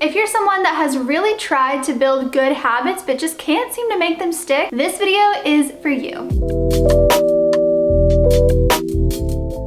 If you're someone that has really tried to build good habits but just can't seem to make them stick, this video is for you.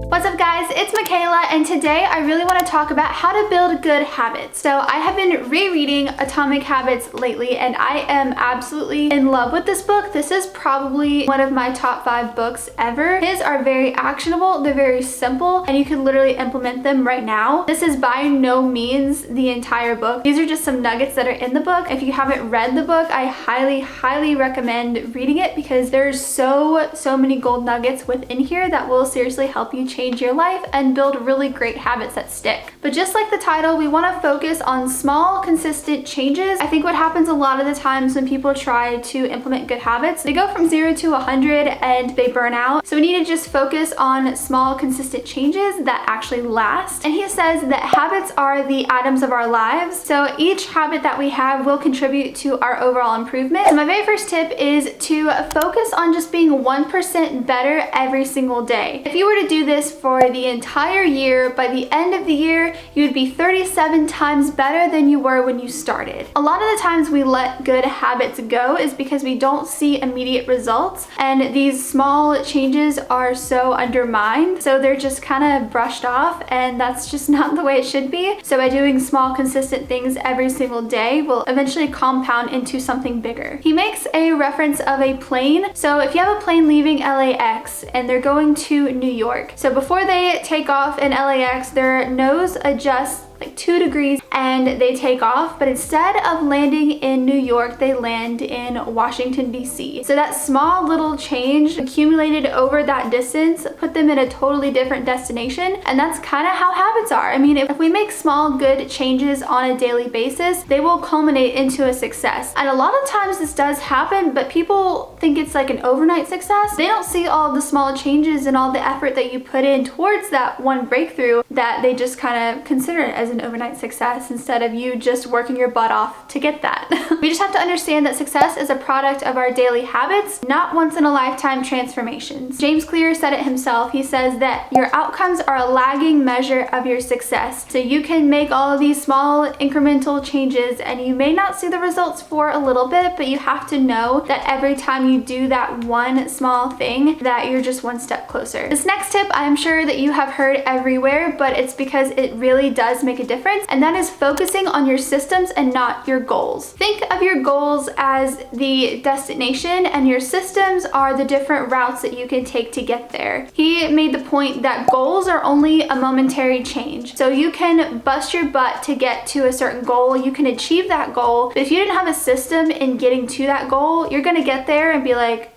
What's up guys, it's Michaela, and today I really want to talk about how to build good habits. So I have been rereading Atomic Habits lately and I am absolutely in love with this book. This is probably one of my top 5 books ever. His are very actionable, they're very simple, and you can literally implement them right now. This is by no means the entire book. These are just some nuggets that are in the book. If you haven't read the book, I highly recommend reading it because there's so many gold nuggets within here that will seriously help you change your life and build really great habits that stick. But just like the title, we want to focus on small, consistent changes. I think what happens a lot of the times when people try to implement good habits, they go from 0 to 100 and they burn out. So we need to just focus on small, consistent changes that actually last. And he says that habits are the items of our lives. So each habit that we have will contribute to our overall improvement. So my very first tip is to focus on just being 1% better every single day. If you were to do this for the entire year, by the end of the year, you would be 37 times better than you were when you started. A lot of the times we let good habits go is because we don't see immediate results, and these small changes are so undermined, so they're just kind of brushed off, and that's just not the way it should be. So by doing small, consistent things every single day will eventually compound into something bigger. He makes a reference of a plane. So if you have a plane leaving LAX and they're going to New York, so before they take off in LAX, their nose adjusts like 2 degrees and they take off, but instead of landing in New York, they land in Washington, DC. So that small little change accumulated over that distance put them in a totally different destination, and that's kind of how habits are. I mean, if we make small good changes on a daily basis, they will culminate into a success. And a lot of times this does happen, but people think it's like an overnight success. They don't see all the small changes and all the effort that you put in towards that one breakthrough, that they just kind of consider it as an overnight success instead of you just working your butt off to get that. We just have to understand that success is a product of our daily habits, not once in a lifetime transformations. James Clear said it himself. He says that your outcomes are a lagging measure of your success. So you can make all of these small incremental changes and you may not see the results for a little bit, but you have to know that every time you do that one small thing, that you're just one step closer. This next tip I am sure that you have heard everywhere, but it's because it really does make a difference, and that is focusing on your systems and not your goals. Think of your goals as the destination and your systems are the different routes that you can take to get there. He made the point that goals are only a momentary change. So you can bust your butt to get to a certain goal, you can achieve that goal, but if you didn't have a system in getting to that goal, you're gonna get there and be like,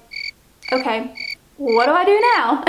okay, what do I do now?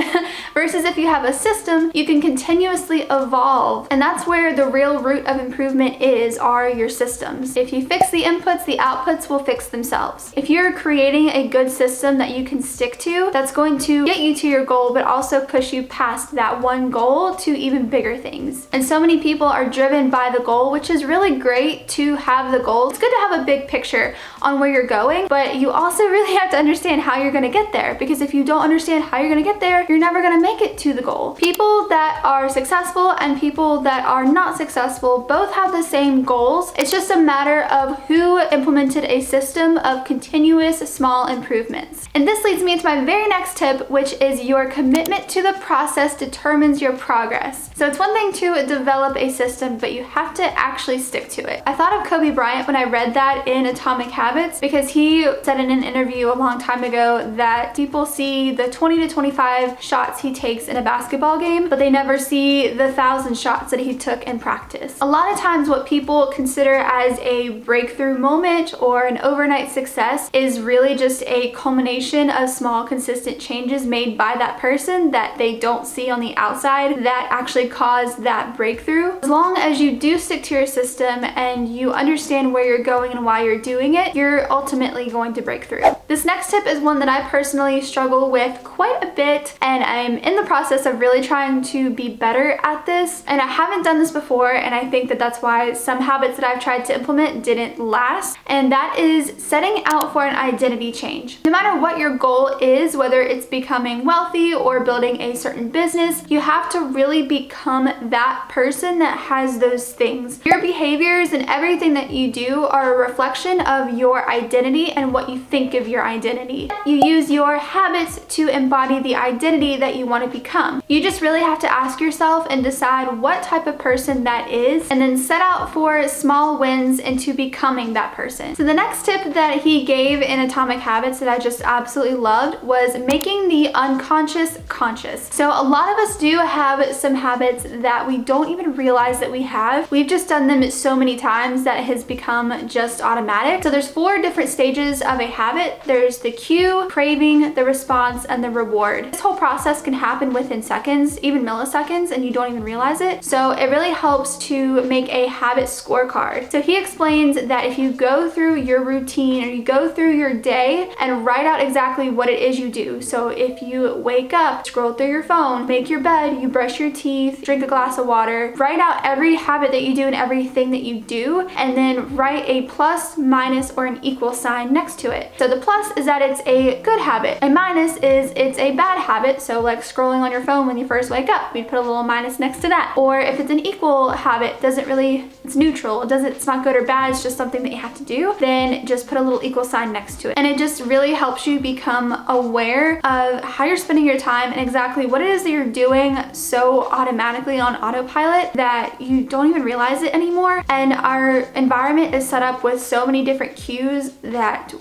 Versus if you have a system, you can continuously evolve. And that's where the real root of improvement are your systems. If you fix the inputs, the outputs will fix themselves. If you're creating a good system that you can stick to, that's going to get you to your goal, but also push you past that one goal to even bigger things. And so many people are driven by the goal, which is really great to have the goal. It's good to have a big picture on where you're going, but you also really have to understand how you're gonna get there, because if you don't understand how you're gonna get there, you're never gonna make it to the goal. People that are successful and people that are not successful both have the same goals. It's just a matter of who implemented a system of continuous small improvements. And this leads me into my very next tip, which is your commitment to the process determines your progress. So it's one thing to develop a system, but you have to actually stick to it. I thought of Kobe Bryant when I read that in Atomic Habits, because he said in an interview a long time ago that people see the 20 to 25 shots he takes in a basketball game, but they never see the 1,000 shots that he took in practice. A lot of times what people consider as a breakthrough moment or an overnight success is really just a culmination of small consistent changes made by that person that they don't see on the outside that actually caused that breakthrough. As long as you do stick to your system and you understand where you're going and why you're doing it, you're ultimately going to break through. This next tip is one that I personally struggle with with quite a bit, and I'm in the process of really trying to be better at this. And I haven't done this before, and I think that that's why some habits that I've tried to implement didn't last, and that is setting out for an identity change. No matter what your goal is, whether it's becoming wealthy or building a certain business, you have to really become that person that has those things. Your behaviors and everything that you do are a reflection of your identity and what you think of your identity. You use your habits to embody the identity that you want to become. You just really have to ask yourself and decide what type of person that is, and then set out for small wins into becoming that person. So the next tip that he gave in Atomic Habits that I just absolutely loved was making the unconscious conscious. So a lot of us do have some habits that we don't even realize that we have. We've just done them so many times that it has become just automatic. So there's 4 different stages of a habit. There's the cue, craving, the response, and the reward. This whole process can happen within seconds, even milliseconds, and you don't even realize it. So it really helps to make a habit scorecard. So he explains that if you go through your routine or you go through your day and write out exactly what it is you do. So if you wake up, scroll through your phone, make your bed, you brush your teeth, drink a glass of water, write out every habit that you do and everything that you do, and then write a plus, minus, or an equal sign next to it. So the plus is that it's a good habit. A minus is it's a bad habit. So like scrolling on your phone when you first wake up, we'd put a little minus next to that. Or if it's an equal habit, it's neutral. It's not good or bad, it's just something that you have to do, then just put a little equal sign next to it. And it just really helps you become aware of how you're spending your time and exactly what it is that you're doing so automatically on autopilot that you don't even realize it anymore. And our environment is set up with so many different cues that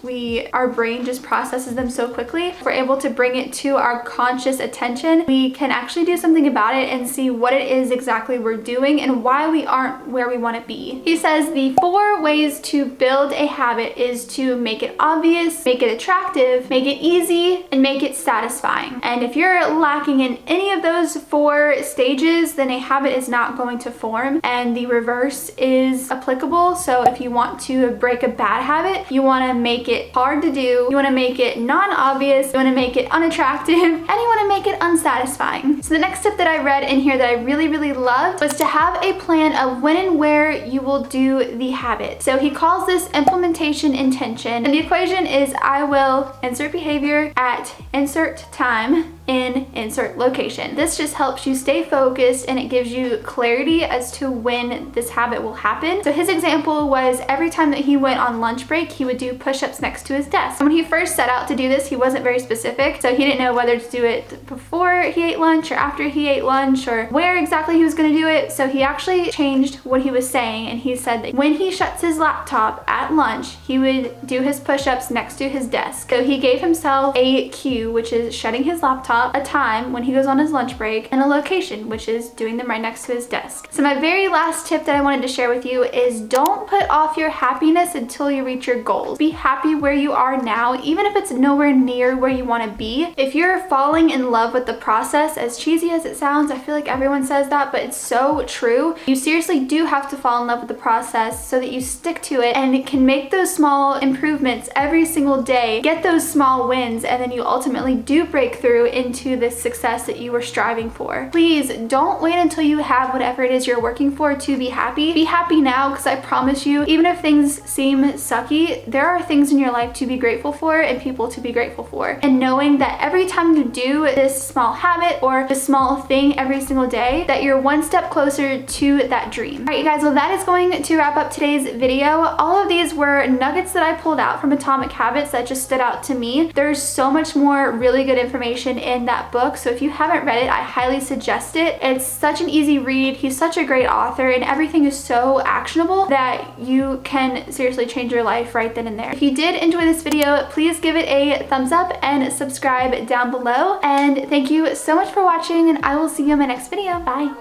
our brain just processes them so quickly. If we're able to bring it to our conscious attention, we can actually do something about it and see what it is exactly we're doing and why we aren't where we want to be. He says the 4 ways to build a habit is to make it obvious, make it attractive, make it easy, and make it satisfying. And if you're lacking in any of those 4 stages, then a habit is not going to form, and the reverse is applicable. So if you want to break a bad habit, you want to make it hard to do, you want to make it non-obvious, you want to make it unattractive, and you want to make it unsatisfying. So the next tip that I read in here that I really loved was to have a plan of when and where you will do the habit. So he calls this implementation intention, and the equation is I will insert behavior at insert time in insert location. This just helps you stay focused, and it gives you clarity as to when this habit will happen. So his example was every time that he went on lunch break, he would do push-ups next to his desk. When he first set out to do this, he wasn't very specific, so he didn't know whether to do it before he ate lunch or after he ate lunch or where exactly he was going to do it. So he actually changed what he was saying, and he said that when he shuts his laptop at lunch, he would do his push-ups next to his desk. So he gave himself a cue, which is shutting his laptop, a time when he goes on his lunch break, and a location, which is doing them right next to his desk. So my very last tip that I wanted to share with you is don't put off your happiness until you reach your goals. Be happy where you are now, even if it's nowhere near where you want to be. If you're falling in love with the process, as cheesy as it sounds, I feel like everyone says that, but it's so true. You seriously do have to fall in love with the process so that you stick to it and can make those small improvements every single day, get those small wins, and then you ultimately do break through into this success that you were striving for. Please don't wait until you have whatever it is you're working for to be happy. Be happy now, because I promise you, even if things seem sucky, there are things in your life to be grateful for and people to be grateful for. And knowing that every time you do this small habit or this small thing every single day, that you're one step closer to that dream. All right, you guys, well, that is going to wrap up today's video. All of these were nuggets that I pulled out from Atomic Habits that just stood out to me. There's so much more really good information in that book, so if you haven't read it, I highly suggest it. It's such an easy read. He's such a great author, and everything is so actionable that you can seriously change your life right then and there. If you did enjoy this video, please give it a thumbs up and subscribe down below. And thank you so much for watching, and I will see you in my next video. Bye.